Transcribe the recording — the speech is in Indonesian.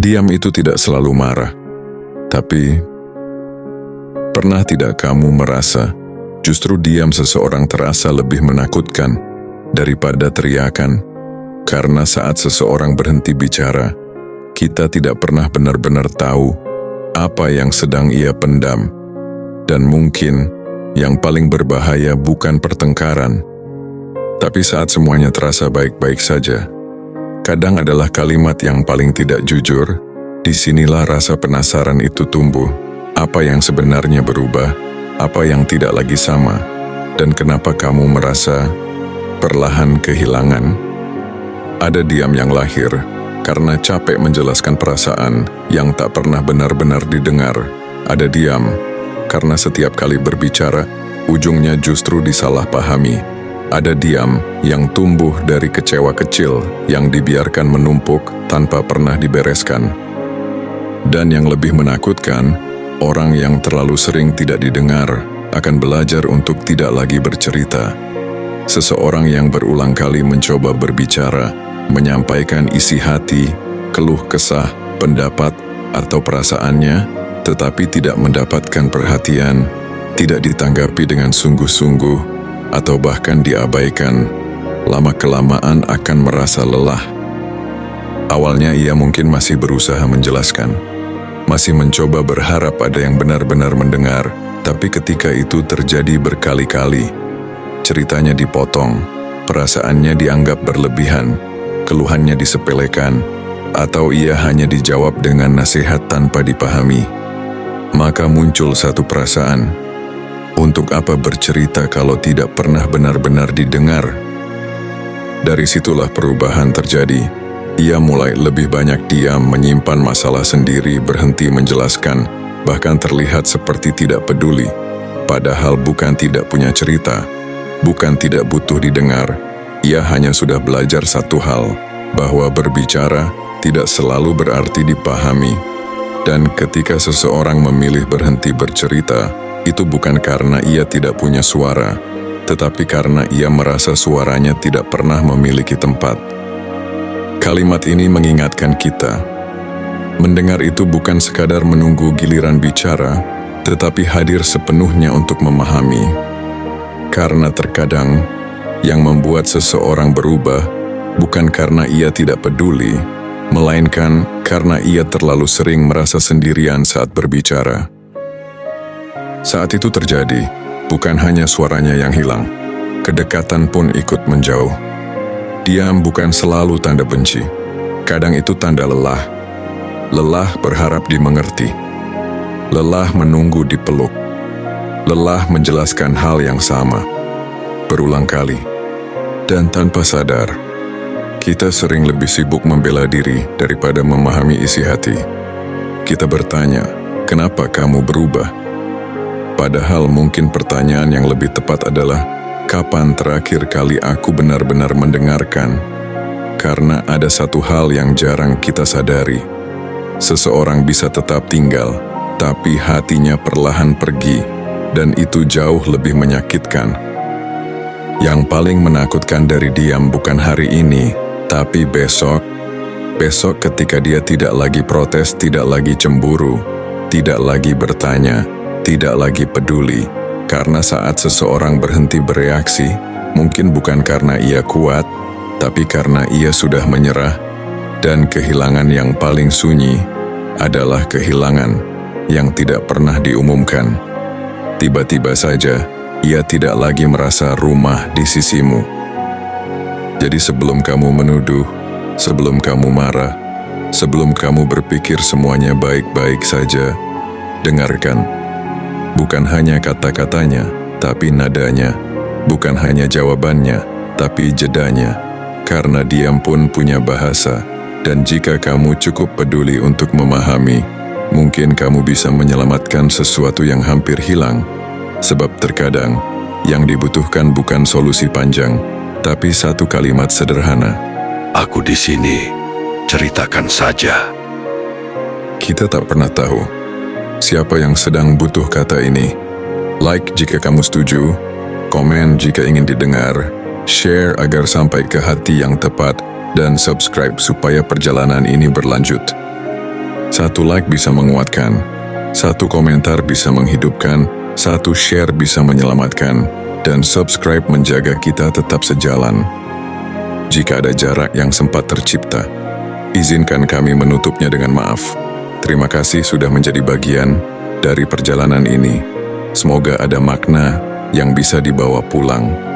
Diam itu tidak selalu marah, tapi pernah tidak kamu merasa justru diam seseorang terasa lebih menakutkan daripada teriakan? Karena saat seseorang berhenti bicara, kita tidak pernah benar-benar tahu apa yang sedang ia pendam. Dan mungkin yang paling berbahaya bukan pertengkaran, tapi saat semuanya terasa baik-baik saja, kadang adalah kalimat yang paling tidak jujur. Disinilah rasa penasaran itu tumbuh. Apa yang sebenarnya berubah? Apa yang tidak lagi sama? Dan kenapa kamu merasa perlahan kehilangan? Ada diam yang lahir karena capek menjelaskan perasaan yang tak pernah benar-benar didengar. Ada diam karena setiap kali berbicara, ujungnya justru disalahpahami. Ada diam yang tumbuh dari kecewa kecil yang dibiarkan menumpuk tanpa pernah dibereskan. Dan yang lebih menakutkan, orang yang terlalu sering tidak didengar akan belajar untuk tidak lagi bercerita. Seseorang yang berulang kali mencoba berbicara, menyampaikan isi hati, keluh kesah, pendapat, atau perasaannya, tetapi tidak mendapatkan perhatian, tidak ditanggapi dengan sungguh-sungguh, atau bahkan diabaikan, lama-kelamaan akan merasa lelah. Awalnya ia mungkin masih berusaha menjelaskan, masih mencoba berharap ada yang benar-benar mendengar, tapi ketika itu terjadi berkali-kali, ceritanya dipotong, perasaannya dianggap berlebihan, keluhannya disepelekan, atau ia hanya dijawab dengan nasihat tanpa dipahami. Maka muncul satu perasaan, untuk apa bercerita kalau tidak pernah benar-benar didengar? Dari situlah perubahan terjadi. Ia mulai lebih banyak diam, menyimpan masalah sendiri, berhenti menjelaskan, bahkan terlihat seperti tidak peduli. Padahal bukan tidak punya cerita, bukan tidak butuh didengar. Ia hanya sudah belajar satu hal, bahwa berbicara tidak selalu berarti dipahami. Dan ketika seseorang memilih berhenti bercerita, itu bukan karena ia tidak punya suara, tetapi karena ia merasa suaranya tidak pernah memiliki tempat. Kalimat ini mengingatkan kita, mendengar itu bukan sekadar menunggu giliran bicara, tetapi hadir sepenuhnya untuk memahami. Karena terkadang, yang membuat seseorang berubah, bukan karena ia tidak peduli, melainkan karena ia terlalu sering merasa sendirian saat berbicara. Saat itu terjadi, bukan hanya suaranya yang hilang, kedekatan pun ikut menjauh. Diam bukan selalu tanda benci, kadang itu tanda lelah. Lelah berharap dimengerti, lelah menunggu dipeluk, lelah menjelaskan hal yang sama, berulang kali. Dan tanpa sadar, kita sering lebih sibuk membela diri daripada memahami isi hati. Kita bertanya, kenapa kamu berubah? Padahal mungkin pertanyaan yang lebih tepat adalah, kapan terakhir kali aku benar-benar mendengarkan? Karena ada satu hal yang jarang kita sadari. Seseorang bisa tetap tinggal, tapi hatinya perlahan pergi, dan itu jauh lebih menyakitkan. Yang paling menakutkan dari diam bukan hari ini, tapi besok. Besok ketika dia tidak lagi protes, tidak lagi cemburu, tidak lagi bertanya, tidak lagi peduli, karena saat seseorang berhenti bereaksi, mungkin bukan karena ia kuat, tapi karena ia sudah menyerah, dan kehilangan yang paling sunyi adalah kehilangan yang tidak pernah diumumkan. Tiba-tiba saja, ia tidak lagi merasa rumah di sisimu. Jadi sebelum kamu menuduh, sebelum kamu marah, sebelum kamu berpikir semuanya baik-baik saja, dengarkan. Bukan hanya kata-katanya, tapi nadanya. Bukan hanya jawabannya, tapi jedanya. Karena diam pun punya bahasa. Dan jika kamu cukup peduli untuk memahami, mungkin kamu bisa menyelamatkan sesuatu yang hampir hilang. Sebab terkadang, yang dibutuhkan bukan solusi panjang, tapi satu kalimat sederhana. Aku di sini, ceritakan saja. Kita tak pernah tahu siapa yang sedang butuh kata ini. Like jika kamu setuju, komen jika ingin didengar, share agar sampai ke hati yang tepat, dan subscribe supaya perjalanan ini berlanjut. Satu like bisa menguatkan, satu komentar bisa menghidupkan, satu share bisa menyelamatkan, dan subscribe menjaga kita tetap sejalan. Jika ada jarak yang sempat tercipta, izinkan kami menutupnya dengan maaf. Terima kasih sudah menjadi bagian dari perjalanan ini. Semoga ada makna yang bisa dibawa pulang.